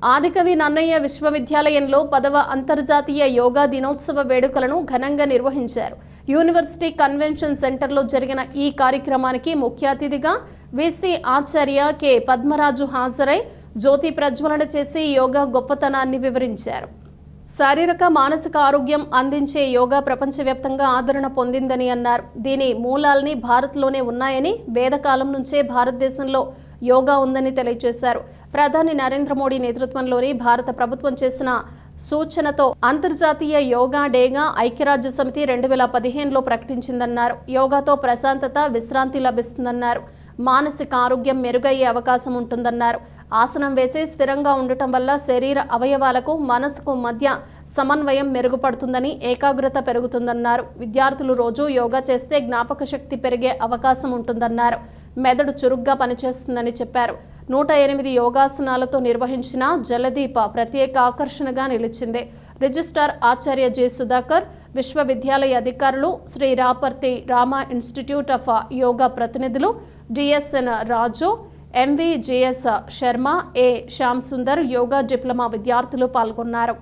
ఆదికవి నన్నయ్య విశ్వవిద్యాలయంలో 10వ అంతర్జాతీయ యోగా దినోత్సవ వేడుకలను ఘనంగా నిర్వహించారు. యూనివర్సిటీ కన్వెన్షన్ సెంటర్లో జరిగిన ఈ కార్యక్రమానికి ముఖ్య అతిథిగా విసి ఆచార్య కె పద్మరాజు హాజరై జ్యోతి ప్రజ్వలన చేసి యోగా గొప్పతనాన్ని వివరించారు. శారీరక మానసిక ఆరోగ్యం అందించే యోగా ప్రపంచవ్యాప్తంగా ఆదరణ పొందిందని అన్నారు. దీని మూలాల్ని భారత్లోనే ఉన్నాయని, వేదకాలం నుంచే భారతదేశంలో యోగా ఉందని తెలియజేశారు. ప్రధాని నరేంద్ర మోడీ నేతృత్వంలోని భారత ప్రభుత్వం చేసిన సూచనతో అంతర్జాతీయ యోగా డేగా ఐక్యరాజ్య సమితి 2015లో ప్రకటించిందన్నారు. యోగాతో ప్రశాంతత, విశ్రాంతి లభిస్తుందన్నారు. మానసిక ఆరోగ్యం మెరుగయ్యే అవకాశం ఉంటుందన్నారు. ఆసనం వేసి స్థిరంగా ఉండటం వల్ల శరీర అవయవాలకు, మనసుకు మధ్య సమన్వయం మెరుగుపడుతుందని, ఏకాగ్రత పెరుగుతుందన్నారు. విద్యార్థులు రోజు యోగా చేస్తే జ్ఞాపక శక్తి పెరిగే అవకాశం ఉంటుందన్నారు. మెదడు చురుగ్గా పనిచేస్తుందని చెప్పారు. 108 యోగాసనాలతో నిర్వహించిన జలదీప ప్రత్యేక ఆకర్షణగా నిలిచింది. రిజిస్ట్రార్ ఆచార్య జె సుధాకర్, విశ్వవిద్యాలయ అధికారులు, శ్రీ రాపర్తి రామ ఇన్స్టిట్యూట్ ఆఫ్ యోగా ప్రతినిధులు, డిఎస్ఎన్ రాజు, ఎంవిజిఎస్ శర్మ, ఏ శ్యామ్ సుందర్, యోగా డిప్లొమా విద్యార్థులు పాల్గొన్నారు.